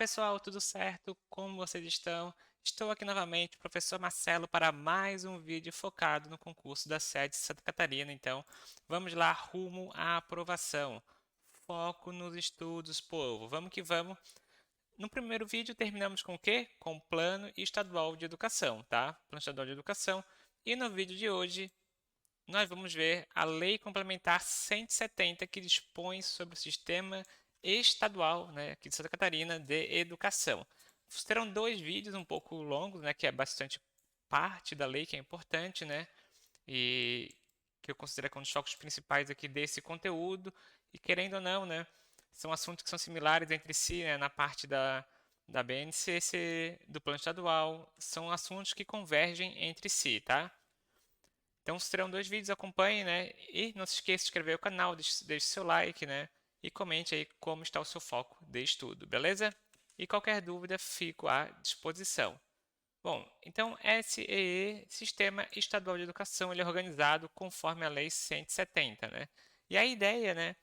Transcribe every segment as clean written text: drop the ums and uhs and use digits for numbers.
Pessoal, tudo certo? Como vocês estão? Estou aqui novamente, professor Marcelo, para mais um vídeo focado no concurso da SED Santa Catarina. Então, vamos lá, rumo à aprovação. Foco nos estudos, povo. Vamos que vamos. No primeiro vídeo, terminamos com o quê? Com o Plano Estadual de Educação, tá? Plano Estadual de Educação. E no vídeo de hoje, nós vamos ver a Lei Complementar 170, que dispõe sobre o sistema estadual, né, aqui de Santa Catarina, de educação. Terão dois vídeos um pouco longos, né, que é bastante parte da lei, que é importante, né, e que eu considero como um dos focos principais aqui desse conteúdo. E querendo ou não, né, são assuntos que são similares entre si, né, na parte da BNCC, do plano estadual, são assuntos que convergem entre si, tá? Então serão dois vídeos, acompanhe, né? E não se esqueça de inscrever no canal, deixe seu like, né? E comente aí como está o seu foco de estudo, beleza? E qualquer dúvida, fico à disposição. Bom, então SEE, Sistema Estadual de Educação, ele é organizado conforme a Lei 170, né? E a ideia, né,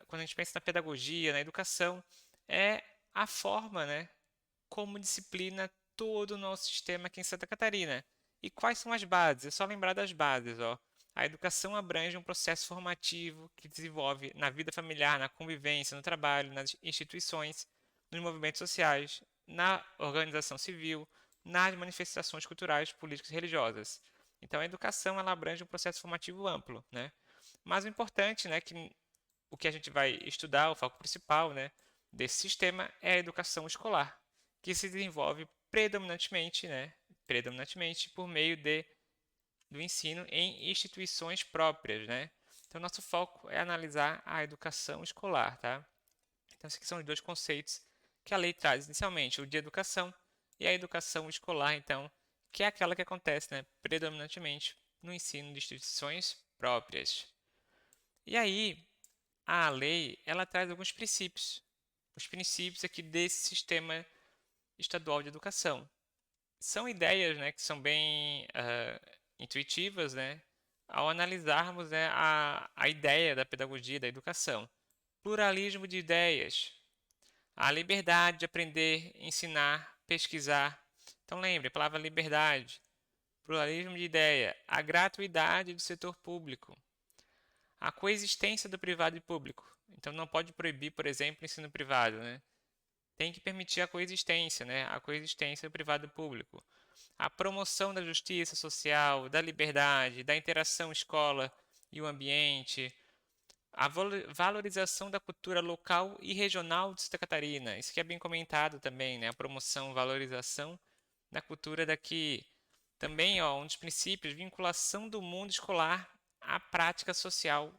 quando a gente pensa na pedagogia, na educação, é a forma, né, como disciplina todo o nosso sistema aqui em Santa Catarina. E quais são as bases? É só lembrar das bases, ó. A educação abrange um processo formativo que desenvolve na vida familiar, na convivência, no trabalho, nas instituições, nos movimentos sociais, na organização civil, nas manifestações culturais, políticas e religiosas. Então, a educação ela abrange um processo formativo amplo, né? Mas o importante, né, que o que a gente vai estudar, o foco principal, né, desse sistema é a educação escolar, que se desenvolve predominantemente por meio do ensino em instituições próprias, né? Então, nosso foco é analisar a educação escolar, tá? Então, esses aqui são os dois conceitos que a lei traz inicialmente, o de educação e a educação escolar, então, que é aquela que acontece, né, predominantemente no ensino de instituições próprias. E aí, a lei, ela traz alguns princípios, os princípios aqui desse sistema estadual de educação. São ideias, né, que são bem intuitivas, né, ao analisarmos, né, a ideia da pedagogia da educação. Pluralismo de ideias, a liberdade de aprender, ensinar, pesquisar. Então lembre, a palavra liberdade, pluralismo de ideia, a gratuidade do setor público, a coexistência do privado e público. Então não pode proibir, por exemplo, o ensino privado, né? Tem que permitir a coexistência, né? A coexistência do privado e público. A promoção da justiça social, da liberdade, da interação escola e o ambiente, a valorização da cultura local e regional de Santa Catarina. Isso que é bem comentado também, né? A promoção, valorização da cultura daqui. Também, ó, um dos princípios, vinculação do mundo escolar à prática social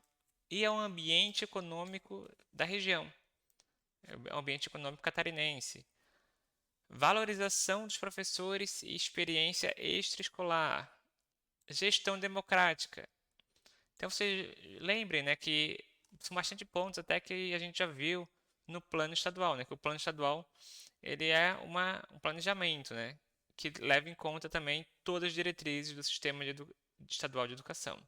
e ao ambiente econômico da região, o ambiente econômico catarinense. Valorização dos professores e experiência extraescolar. Gestão democrática. Então, vocês lembrem, né, que são bastante pontos até que a gente já viu no plano estadual, né, que o plano estadual ele é um planejamento, né, que leva em conta também todas as diretrizes do sistema estadual de educação.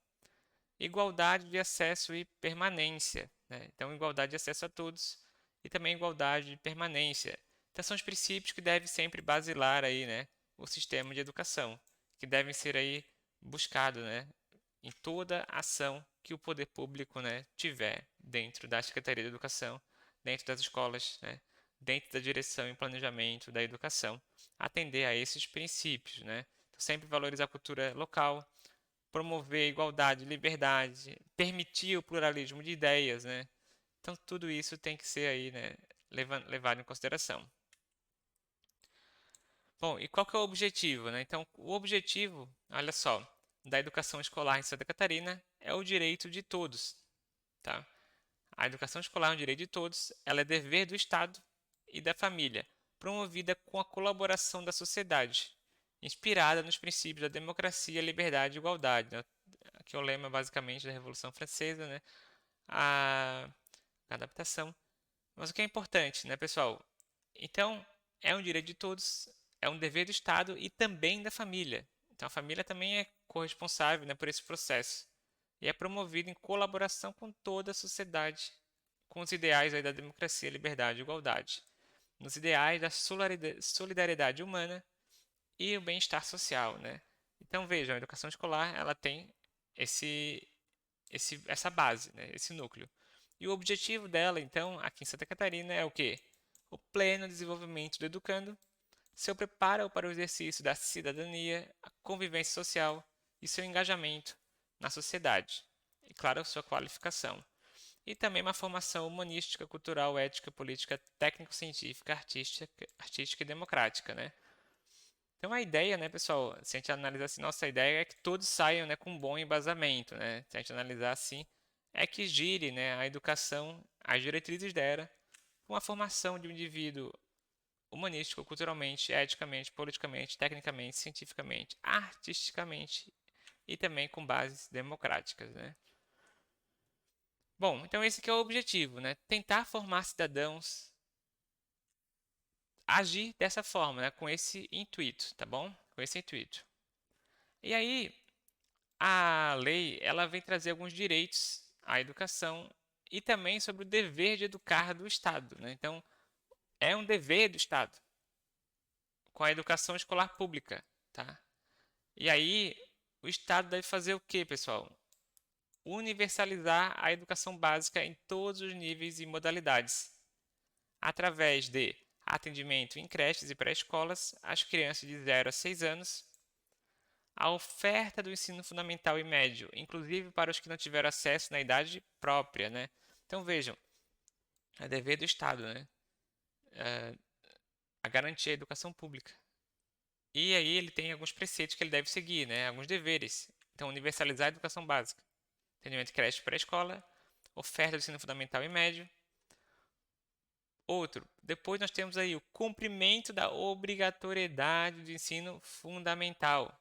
Igualdade de acesso e permanência, né? Então, igualdade de acesso a todos e também igualdade de permanência. Então, são os princípios que devem sempre basilar aí, né, o sistema de educação, que devem ser aí buscados, né, em toda ação que o poder público, né, tiver dentro da Secretaria de Educação, dentro das escolas, né, dentro da direção e planejamento da educação, atender a esses princípios, né? Então, sempre valorizar a cultura local, promover a igualdade, liberdade, permitir o pluralismo de ideias, né? Então tudo isso tem que ser aí, né, levado em consideração. Bom, e qual que é o objetivo, né? Então, o objetivo, olha só, da educação escolar em Santa Catarina é o direito de todos, tá? A educação escolar é um direito de todos, ela é dever do Estado e da família, promovida com a colaboração da sociedade, inspirada nos princípios da democracia, liberdade e igualdade, né? Aqui é o lema basicamente da Revolução Francesa, né? A adaptação. Mas o que é importante, né, pessoal? Então, é um direito de todos, é um dever do Estado e também da família. Então, a família também é corresponsável, né, por esse processo. E é promovido em colaboração com toda a sociedade, com os ideais aí da democracia, liberdade e igualdade. nos ideais da solidariedade humana e o bem-estar social, né? Então vejam, a educação escolar ela tem esse, essa base, né? Esse núcleo. E o objetivo dela, então, aqui em Santa Catarina é o quê? O pleno desenvolvimento do educando, seu preparo para o exercício da cidadania, a convivência social e seu engajamento na sociedade. E, claro, sua qualificação. E também uma formação humanística, cultural, ética, política, técnico-científica, artística e democrática, né? Então a ideia, né, pessoal, se a gente analisar assim, nossa ideia é que todos saiam, né, com um bom embasamento, né? Se a gente analisar assim, é que gire, né, a educação, as diretrizes dela, com a formação de um indivíduo humanístico, culturalmente, eticamente, politicamente, tecnicamente, cientificamente, artisticamente e também com bases democráticas, né? Bom, então esse que é o objetivo, né? Tentar formar cidadãos, agir dessa forma, né? Com esse intuito, tá bom? Com esse intuito. E aí, a lei, ela vem trazer alguns direitos à educação e também sobre o dever de educar do Estado, né? Então, é um dever do Estado com a educação escolar pública, tá? E aí, o Estado deve fazer o quê, pessoal? Universalizar a educação básica em todos os níveis e modalidades, através de atendimento em creches e pré-escolas às crianças de 0 a 6 anos, a oferta do ensino fundamental e médio, inclusive para os que não tiveram acesso na idade própria, né? Então vejam, é dever do Estado, né? A garantir a educação pública. E aí ele tem alguns preceitos que ele deve seguir, né? Alguns deveres. Então, universalizar a educação básica, atendimento de creche e pré-escola, oferta do ensino fundamental e médio. Outro, depois nós temos aí o cumprimento da obrigatoriedade do ensino fundamental,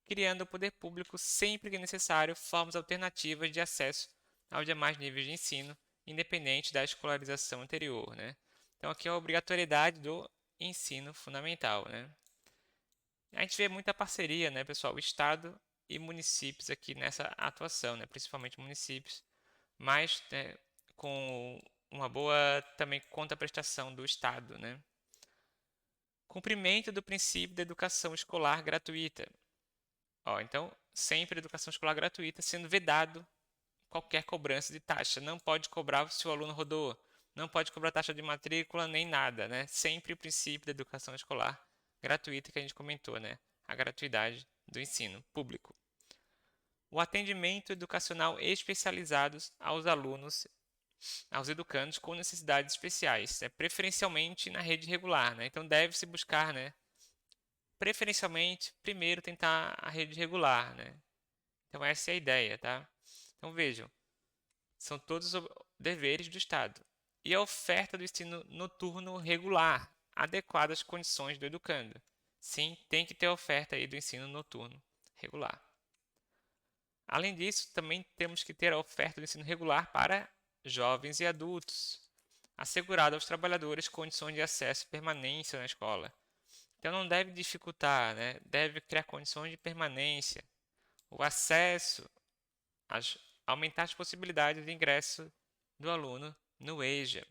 criando o poder público, sempre que necessário, formas alternativas de acesso aos demais níveis de ensino, independente da escolarização anterior, né? Então aqui é a obrigatoriedade do ensino fundamental, né? A gente vê muita parceria, né, pessoal, Estado e municípios aqui nessa atuação, né, principalmente municípios, mas né, com uma boa também contraprestação do Estado, né? Cumprimento do princípio da educação escolar gratuita. Ó, então, sempre educação escolar gratuita, sendo vedado qualquer cobrança de taxa. Não pode cobrar se o aluno rodou, não pode cobrar taxa de matrícula nem nada, né? Sempre o princípio da educação escolar gratuita que a gente comentou, né? A gratuidade do ensino público. O atendimento educacional especializado aos alunos, aos educandos com necessidades especiais, né? Preferencialmente na rede regular, né? Então deve-se buscar, né? Preferencialmente, primeiro tentar a rede regular, né? Então essa é a ideia, tá? Então vejam, são todos deveres do Estado. E a oferta do ensino noturno regular, adequada às condições do educando. Sim, tem que ter oferta aí do ensino noturno regular. Além disso, também temos que ter a oferta do ensino regular para jovens e adultos, assegurado aos trabalhadores condições de acesso e permanência na escola. Então não deve dificultar, né? Deve criar condições de permanência, o acesso, aumentar as possibilidades de ingresso do aluno no EJA.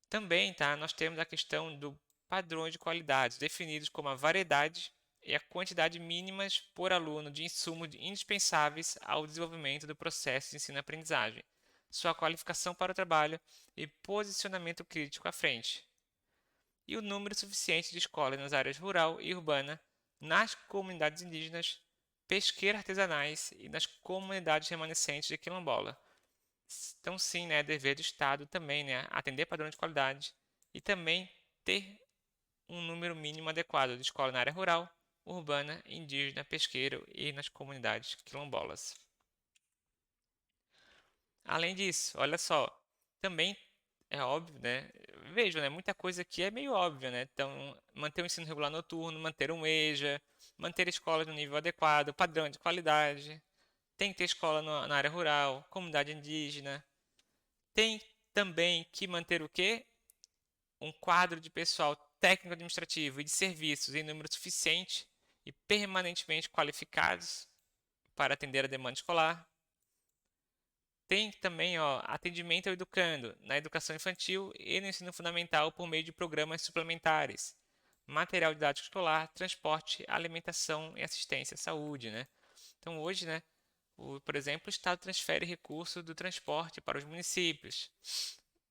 Também, tá, nós temos a questão do padrões de qualidade, definidos como a variedade e a quantidade mínimas por aluno de insumos indispensáveis ao desenvolvimento do processo de ensino-aprendizagem, sua qualificação para o trabalho e posicionamento crítico à frente, e o número suficiente de escolas nas áreas rural e urbana, nas comunidades indígenas, pesqueiras artesanais e nas comunidades remanescentes de quilombola. Então, sim, né, é dever do Estado também, né, atender padrões de qualidade e também ter um número mínimo adequado de escola na área rural, urbana, indígena, pesqueiro e nas comunidades quilombolas. Além disso, olha só, também é óbvio, né? Vejam, né? Muita coisa aqui é meio óbvia, né? Então, manter o ensino regular noturno, manter um EJA, manter escolas no nível adequado, padrão de qualidade. Tem que ter escola na área rural, comunidade indígena. Tem também que manter o quê? Um quadro de pessoal técnico administrativo e de serviços em número suficiente e permanentemente qualificados para atender a demanda escolar. Tem também, ó, atendimento ao educando na educação infantil e no ensino fundamental por meio de programas suplementares, material didático escolar, transporte, alimentação e assistência à saúde, né? Então hoje, né, por exemplo, o Estado transfere recursos do transporte para os municípios,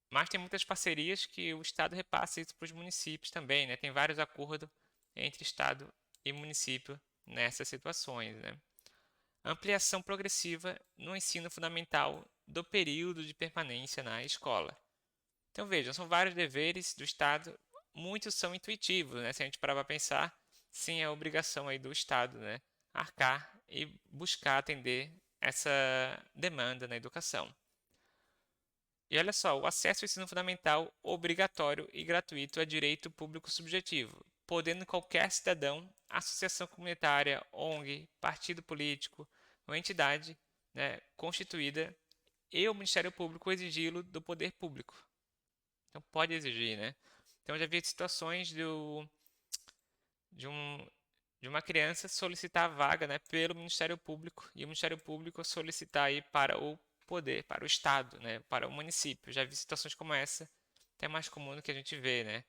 mas tem muitas parcerias que o Estado repassa isso para os municípios também, né? Tem vários acordos entre Estado e município nessas situações, né? Ampliação progressiva no ensino fundamental do período de permanência na escola. Então vejam, são vários deveres do Estado, muitos são intuitivos, né? Se a gente parar para pensar, sim, é obrigação aí do Estado, né? Arcar e buscar atender essa demanda na educação. E olha só, o acesso ao ensino fundamental obrigatório e gratuito é direito público subjetivo, podendo qualquer cidadão, associação comunitária, ONG, partido político ou entidade, né, constituída e o Ministério Público exigi-lo do poder público. Então pode exigir, né? Então já vi situações de, um, de uma criança solicitar a vaga, né, pelo Ministério Público e o Ministério Público solicitar aí para o poder, para o Estado, né, para o município. Já vi situações como essa, até mais comum do que a gente vê, né?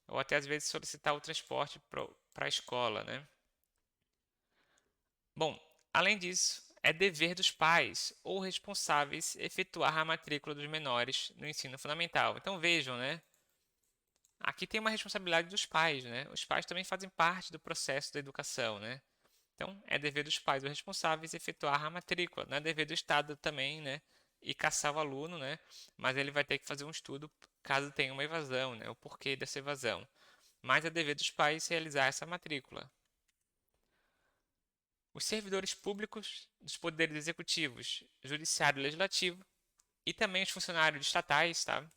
Ou até às vezes solicitar o transporte para a escola, né? Bom, além disso, é dever dos pais ou responsáveis efetuar a matrícula dos menores no ensino fundamental. Então vejam, né? Aqui tem uma responsabilidade dos pais, né? Os pais também fazem parte do processo da educação, né? Então, é dever dos pais ou responsáveis efetuar a matrícula. Não é dever do Estado também, né? E caçar o aluno, né? Mas ele vai ter que fazer um estudo caso tenha uma evasão, né? O porquê dessa evasão. Mas é dever dos pais realizar essa matrícula. Os servidores públicos dos poderes executivos, judiciário e legislativo e também os funcionários estatais, tá?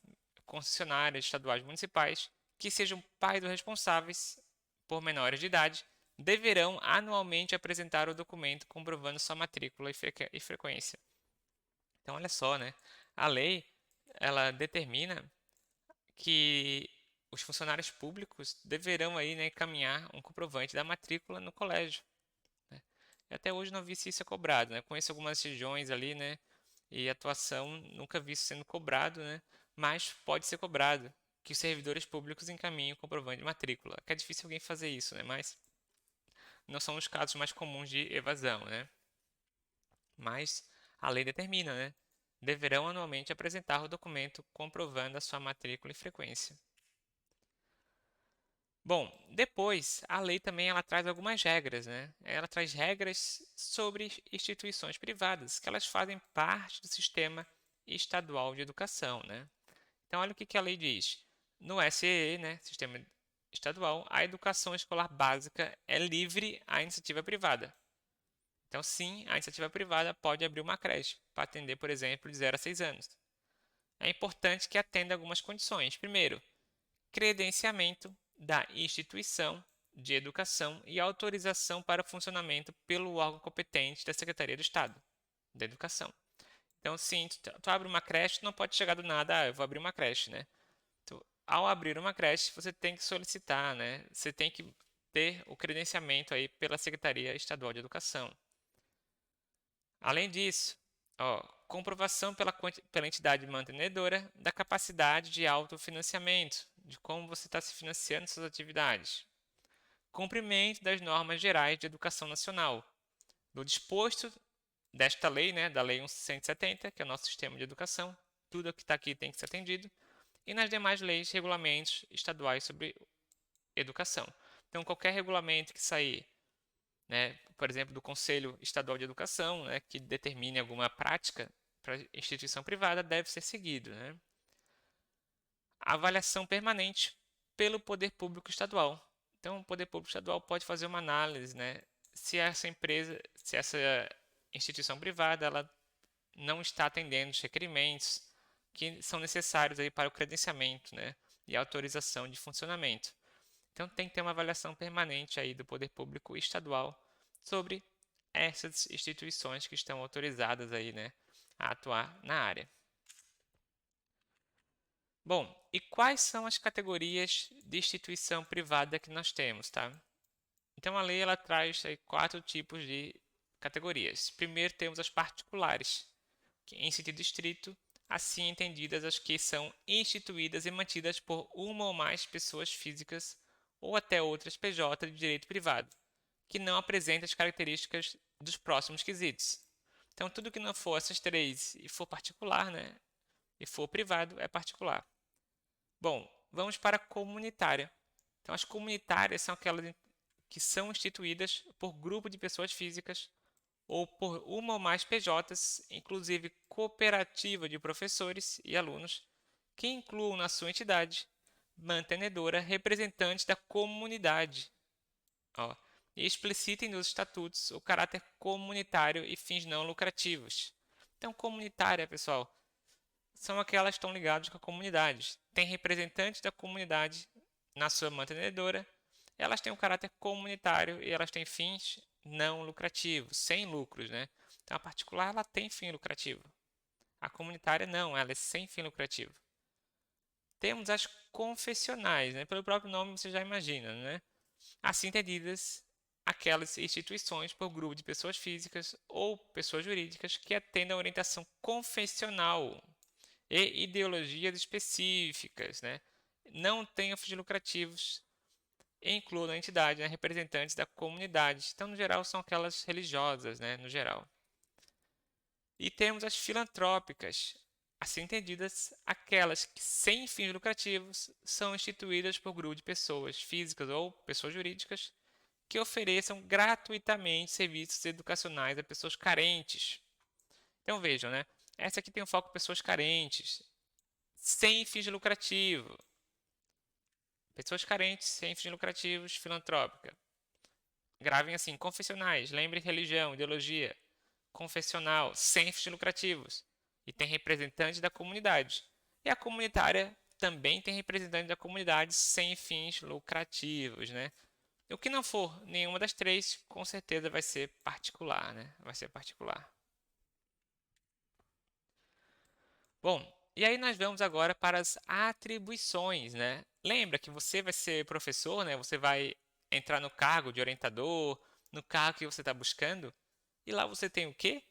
Concessionárias estaduais e municipais, que sejam pais ou responsáveis por menores de idade, deverão anualmente apresentar o documento comprovando sua matrícula e frequência. Então, olha só, né? A lei, ela determina que os funcionários públicos deverão aí, né, encaminhar um comprovante da matrícula no colégio, né? E até hoje não vi se isso é cobrado, né? Conheço algumas regiões ali, né? E atuação nunca vi isso sendo cobrado, né? Mas pode ser cobrado que os servidores públicos encaminhem o comprovante de matrícula. Que é difícil alguém fazer isso, né? Mas não são os casos mais comuns de evasão, né? Mas a lei determina, né? Deverão anualmente apresentar o documento comprovando a sua matrícula e frequência. Bom, depois a lei também ela traz algumas regras, né? Ela traz regras sobre instituições privadas, que elas fazem parte do sistema estadual de educação, né? Então, olha o que a lei diz. No SEE, né, Sistema Estadual, a educação escolar básica é livre à iniciativa privada. Então, sim, a iniciativa privada pode abrir uma creche para atender, por exemplo, de 0 a 6 anos. É importante que atenda algumas condições. Primeiro, credenciamento da instituição de educação e autorização para funcionamento pelo órgão competente da Secretaria do Estado da Educação. Então, sim, tu abre uma creche, não pode chegar do nada, eu vou abrir uma creche, né? Ao abrir uma creche, você tem que solicitar, né? Você tem que ter o credenciamento aí pela Secretaria Estadual de Educação. Além disso, ó, comprovação pela entidade mantenedora da capacidade de autofinanciamento, de como você está se financiando suas atividades. Cumprimento das normas gerais de educação nacional, do disposto desta lei, né, da Lei 1170, que é o nosso sistema de educação, tudo o que está aqui tem que ser atendido, e nas demais leis e regulamentos estaduais sobre educação. Então, qualquer regulamento que sair, né, por exemplo, do Conselho Estadual de Educação, né, que determine alguma prática para instituição privada, deve ser seguido, né? Avaliação permanente pelo poder público estadual. Então, o poder público estadual pode fazer uma análise, né, se essa empresa, se essa instituição privada, ela não está atendendo os requerimentos que são necessários aí para o credenciamento, né, e autorização de funcionamento. Então tem que ter uma avaliação permanente aí do poder público estadual sobre essas instituições que estão autorizadas aí, né, a atuar na área. Bom, e quais são as categorias de instituição privada que nós temos, tá? Então a lei ela traz aí 4 tipos de categorias. Primeiro temos as particulares. em sentido estrito, assim entendidas as que são instituídas e mantidas por uma ou mais pessoas físicas ou até outras PJ de direito privado, que não apresentem as características dos próximos quesitos. Então, tudo que não for essas três e for particular, né, e for privado, é particular. Bom, vamos para a comunitária. Então, as comunitárias são aquelas que são instituídas por grupo de pessoas físicas ou por uma ou mais PJs, inclusive cooperativa de professores e alunos, que incluam na sua entidade mantenedora representantes da comunidade. Ó, e explicitem nos estatutos o caráter comunitário e fins não lucrativos. Então, comunitária, pessoal, são aquelas que estão ligadas com a comunidade. Tem representantes da comunidade na sua mantenedora, elas têm um caráter comunitário e elas têm fins não lucrativos, sem lucros, né? Então, a particular ela tem fim lucrativo. A comunitária não, ela é sem fim lucrativo. Temos as confessionais, né? Pelo próprio nome você já imagina, né? Assim entendidas aquelas instituições por grupo de pessoas físicas ou pessoas jurídicas que atendem a orientação confessional e ideologias específicas, né? Não tenham fins lucrativos e incluam na entidade, né, representantes da comunidade. Então, no geral, são aquelas religiosas, né, no geral. E temos as filantrópicas, assim entendidas aquelas que, sem fins lucrativos, são instituídas por grupo de pessoas físicas ou pessoas jurídicas que ofereçam gratuitamente serviços educacionais a pessoas carentes. Então, vejam, né? Essa aqui tem um foco em pessoas carentes, sem fins lucrativos. Pessoas carentes, sem fins lucrativos, filantrópica. Gravem assim, confessionais, lembre religião, ideologia. Confessional, sem fins lucrativos. E tem representante da comunidade. E a comunitária também tem representante da comunidade sem fins lucrativos, né? E o que não for nenhuma das três, com certeza vai ser particular, né? Vai ser particular. Bom, e aí nós vamos agora para as atribuições, né? Lembra que você vai ser professor, né? Você vai entrar no cargo de orientador, no cargo que você está buscando, e lá você tem o quê?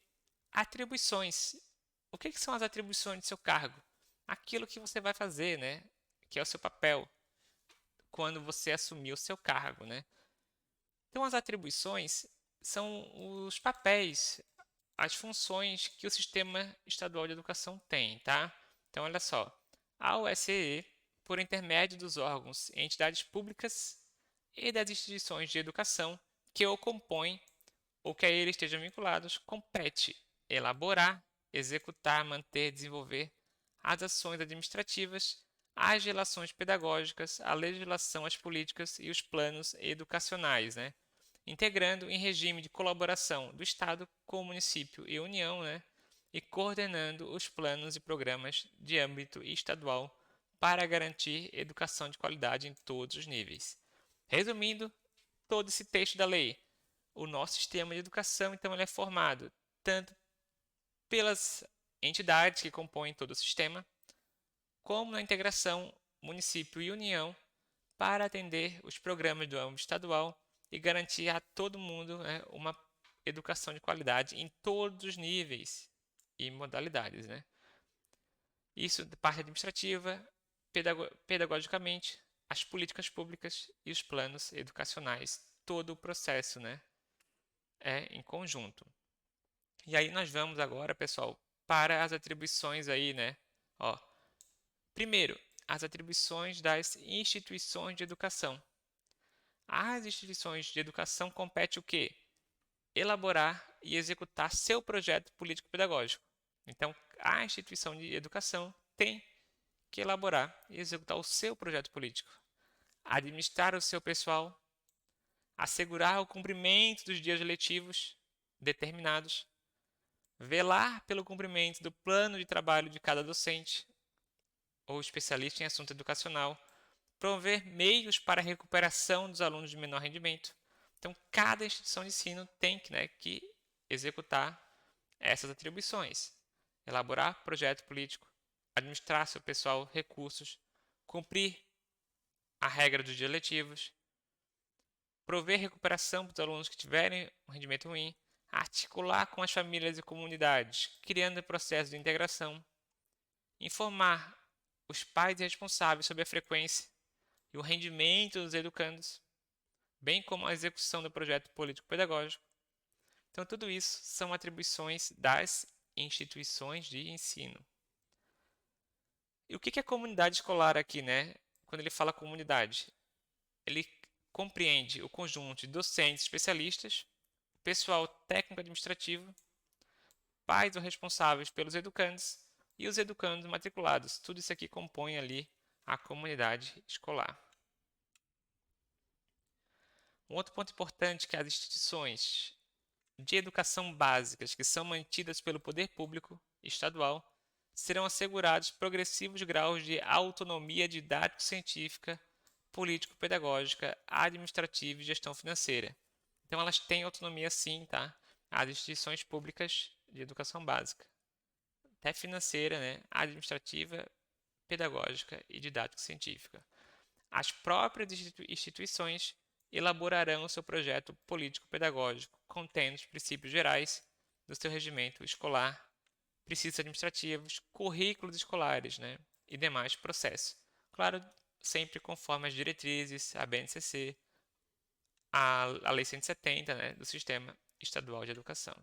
Atribuições. O que são as atribuições do seu cargo? Aquilo que você vai fazer, né? Que é o seu papel quando você assumir o seu cargo, né? Então, as atribuições são os papéis, as funções que o Sistema Estadual de Educação tem, tá? Então, olha só. A USEE, por intermédio dos órgãos e entidades públicas e das instituições de educação que o compõem ou que a ele estejam vinculados, compete elaborar, executar, manter, desenvolver as ações administrativas, as relações pedagógicas, a legislação, as políticas e os planos educacionais, né? Integrando em regime de colaboração do Estado com o município e União, né? E coordenando os planos e programas de âmbito estadual para garantir educação de qualidade em todos os níveis. Resumindo todo esse texto da lei, o nosso sistema de educação, então, ele é formado tanto pelas entidades que compõem todo o sistema, como na integração município e União para atender os programas do âmbito estadual e garantir a todo mundo, né, uma educação de qualidade em todos os níveis e modalidades, né? Isso da parte administrativa, pedagogicamente, as políticas públicas e os planos educacionais, todo o processo, né, é em conjunto. E aí nós vamos agora, pessoal, para as atribuições aí, né? Ó, primeiro, as atribuições das instituições de educação. Às instituições de educação compete o quê? Elaborar e executar seu projeto político-pedagógico. Então, a instituição de educação tem que elaborar e executar o seu projeto político, administrar o seu pessoal, assegurar o cumprimento dos dias letivos determinados, velar pelo cumprimento do plano de trabalho de cada docente ou especialista em assunto educacional, promover meios para a recuperação dos alunos de menor rendimento. Então, cada instituição de ensino tem que executar essas atribuições. Elaborar projeto político, administrar seu pessoal, recursos, cumprir a regra dos dias letivos, prover recuperação para os alunos que tiverem um rendimento ruim, articular com as famílias e comunidades, criando processos de integração, informar os pais e responsáveis sobre a frequência e o rendimento dos educandos, bem como a execução do projeto político-pedagógico. Então, tudo isso são atribuições das instituições de ensino. E o que é comunidade escolar aqui, né? Quando ele fala comunidade, ele compreende o conjunto de docentes especialistas, pessoal técnico-administrativo, pais ou responsáveis pelos educandos e os educandos matriculados. Tudo isso aqui compõe ali a comunidade escolar. Um outro ponto importante é que as instituições de educação básicas que são mantidas pelo poder público estadual serão assegurados progressivos graus de autonomia didático-científica, político-pedagógica, administrativa e gestão financeira. Então elas têm autonomia sim, tá? As instituições públicas de educação básica, até financeira, né? Administrativa, pedagógica e didático-científica. As próprias instituições elaborarão o seu projeto político-pedagógico, contendo os princípios gerais do seu regimento escolar, princípios administrativos, currículos escolares, né, e demais processos. Claro, sempre conforme as diretrizes, a BNCC, a Lei 170, né, do Sistema Estadual de Educação.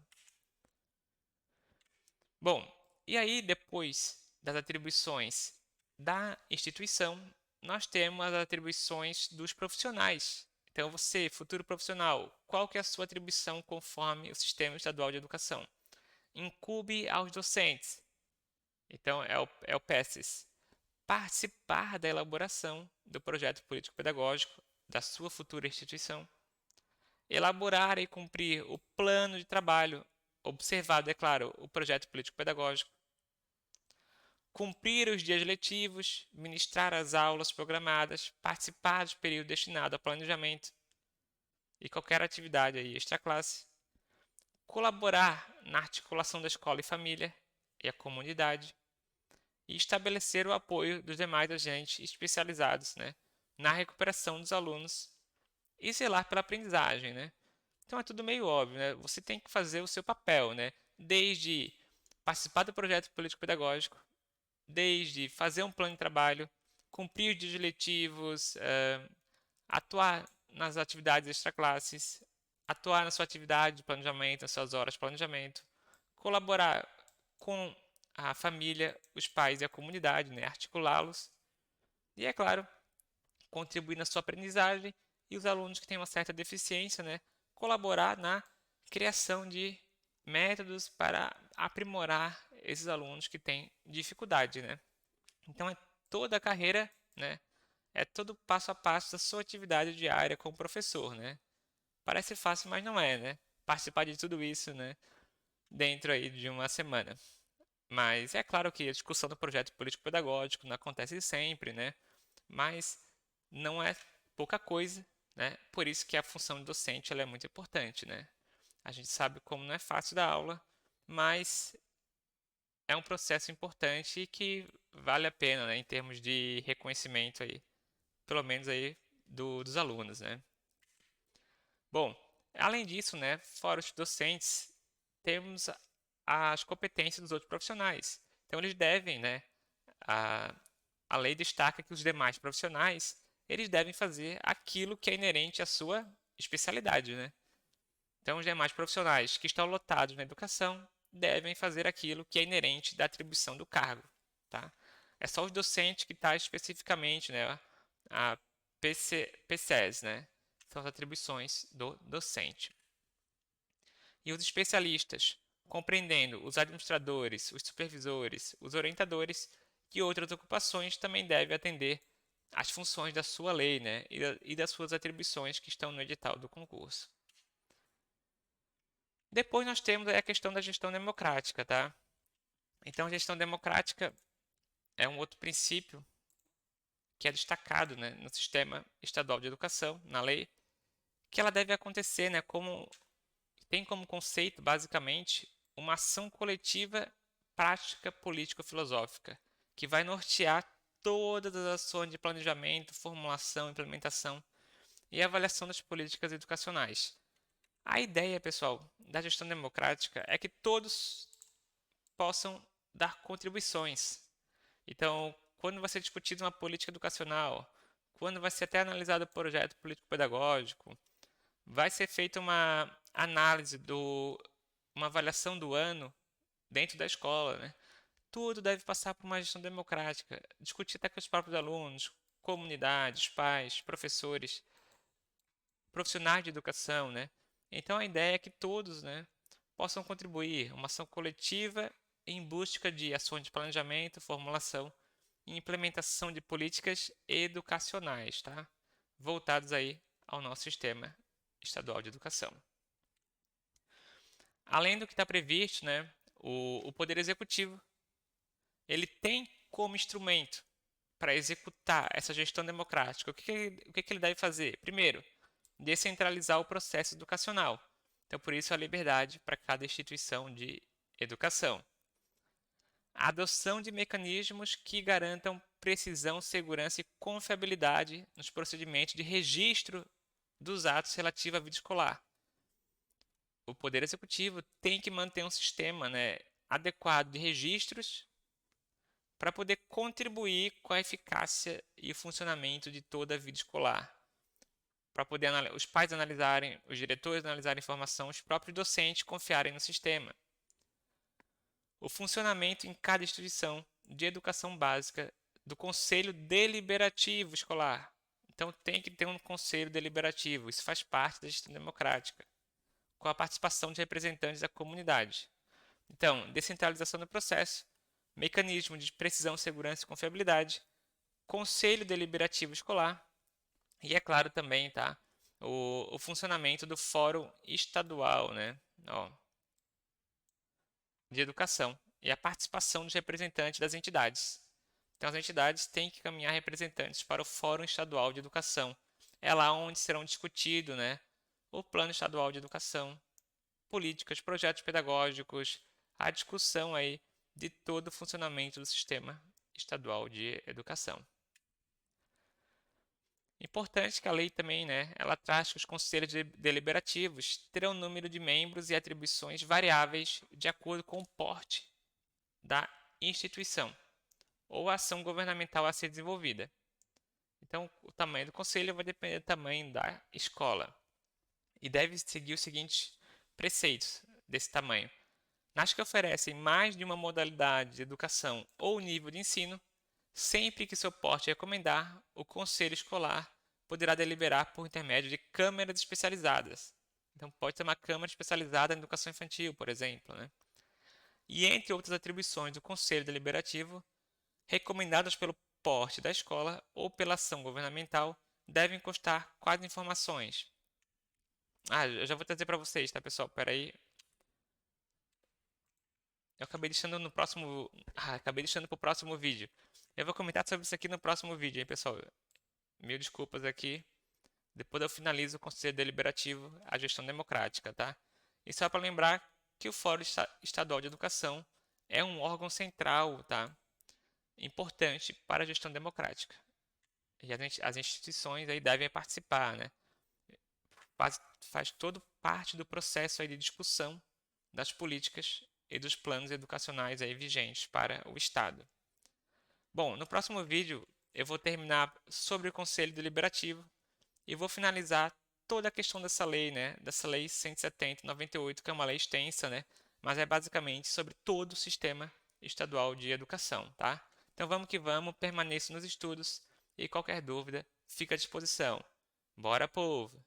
Bom, e aí depois das atribuições da instituição, nós temos as atribuições dos profissionais. Então, você, futuro profissional, qual que é a sua atribuição conforme o Sistema Estadual de Educação? Incube aos docentes. Então, é o PESES. Participar da elaboração do projeto político-pedagógico da sua futura instituição. Elaborar e cumprir o plano de trabalho, observado, é claro, o projeto político-pedagógico. Cumprir os dias letivos, ministrar as aulas programadas, participar do período destinado ao planejamento e qualquer atividade aí extraclasse. Colaborar na articulação da escola e família e a comunidade. E estabelecer o apoio dos demais agentes especializados, né, na recuperação dos alunos e zelar pela aprendizagem, né? Então é tudo meio óbvio, né? Você tem que fazer o seu papel, né? Desde participar do projeto político-pedagógico, desde fazer um plano de trabalho, cumprir dias letivos, atuar nas atividades extraclasses, atuar na sua atividade de planejamento, nas suas horas de planejamento, colaborar com a família, os pais e a comunidade, né? Articulá-los e, é claro, contribuir na sua aprendizagem e os alunos que têm uma certa deficiência, né? Colaborar na criação de métodos para aprimorar esses alunos que têm dificuldade, né? Então é toda a carreira, né? É todo passo a passo da sua atividade diária como professor, né? Parece fácil, mas não é, né? Participar de tudo isso, né? Dentro aí de uma semana. Mas é claro que a discussão do projeto político-pedagógico não acontece sempre, né? Mas não é pouca coisa, né? Por isso que a função de docente ela é muito importante, né? A gente sabe como não é fácil dar aula, mas é um processo importante e que vale a pena, né? Em termos de reconhecimento aí, pelo menos aí dos alunos, né? Bom, além disso, né? Fora os docentes, temos as competências dos outros profissionais. Então eles devem, né? A, a lei destaca que os demais profissionais eles devem fazer aquilo que é inerente à sua especialidade, né? Então, os demais profissionais que estão lotados na educação devem fazer aquilo que é inerente da atribuição do cargo, tá? É só os docentes que está especificamente, né, a PCES, né? São as atribuições do docente. E os especialistas, compreendendo os administradores, os supervisores, os orientadores e outras ocupações, também devem atender às funções da sua lei, né, e das suas atribuições que estão no edital do concurso. Depois nós temos a questão da gestão democrática, tá? Então, a gestão democrática é um outro princípio que é destacado, né, no sistema estadual de educação, na lei, que ela deve acontecer, né, tem como conceito, basicamente, uma ação coletiva, prática, político-filosófica, que vai nortear todas as ações de planejamento, formulação, implementação e avaliação das políticas educacionais. A ideia, pessoal, da gestão democrática é que todos possam dar contribuições. Então, quando vai ser discutido uma política educacional, quando vai ser até analisado o projeto político-pedagógico, vai ser feita uma análise uma avaliação do ano dentro da escola, né? Tudo deve passar por uma gestão democrática, discutir até com os próprios alunos, comunidades, pais, professores, profissionais de educação, né? Então a ideia é que todos, né, possam contribuir, uma ação coletiva em busca de ações de planejamento, formulação e implementação de políticas educacionais, tá? Voltados aí ao nosso sistema estadual de educação. Além do que está previsto, né, o Poder Executivo ele tem como instrumento para executar essa gestão democrática. O que ele deve fazer? Primeiro, descentralizar o processo educacional. Então, por isso, a liberdade para cada instituição de educação. A adoção de mecanismos que garantam precisão, segurança e confiabilidade nos procedimentos de registro dos atos relativos à vida escolar. O Poder Executivo tem que manter um sistema, né, adequado de registros para poder contribuir com a eficácia e o funcionamento de toda a vida escolar. Para poder os pais analisarem, os diretores analisarem a informação, os próprios docentes confiarem no sistema. O funcionamento em cada instituição de educação básica do Conselho Deliberativo Escolar. Então tem que ter um conselho deliberativo, isso faz parte da gestão democrática, com a participação de representantes da comunidade. Então, descentralização do processo, mecanismo de precisão, segurança e confiabilidade, conselho deliberativo escolar e, é claro, também tá, o funcionamento do Fórum Estadual, né, de Educação e a participação dos representantes das entidades. Então, as entidades têm que caminhar representantes para o Fórum Estadual de Educação. É lá onde serão discutidos, né, o Plano Estadual de Educação, políticas, projetos pedagógicos, a discussão aí de todo o funcionamento do sistema estadual de educação. Importante que a lei também, né, ela traz que os conselhos deliberativos terão número de membros e atribuições variáveis de acordo com o porte da instituição ou a ação governamental a ser desenvolvida. Então, o tamanho do conselho vai depender do tamanho da escola e deve seguir os seguintes preceitos desse tamanho. Nas que oferecem mais de uma modalidade de educação ou nível de ensino, sempre que seu porte recomendar, o conselho escolar poderá deliberar por intermédio de câmaras especializadas. Então, pode ter uma câmara especializada em educação infantil, por exemplo, né? E entre outras atribuições do conselho deliberativo, recomendadas pelo porte da escola ou pela ação governamental, devem constar quais informações. Eu já vou trazer para vocês, tá, pessoal? Espera aí. Eu acabei deixando no próximo. Acabei deixando para o próximo vídeo. Eu vou comentar sobre isso aqui no próximo vídeo, hein, pessoal? Mil desculpas aqui. Depois eu finalizo o Conselho Deliberativo, a gestão democrática, tá? E só para lembrar que o Fórum Estadual de Educação é um órgão central, tá? Importante para a gestão democrática. E as instituições aí devem participar, né? Faz todo parte do processo aí de discussão das políticas e dos planos educacionais aí vigentes para o Estado. Bom, no próximo vídeo eu vou terminar sobre o Conselho Deliberativo e vou finalizar toda a questão dessa lei, né? Dessa lei 170/98, que é uma lei extensa, né? Mas é basicamente sobre todo o sistema estadual de educação, tá? Então vamos que vamos, permaneça nos estudos e qualquer dúvida fica à disposição. Bora, povo!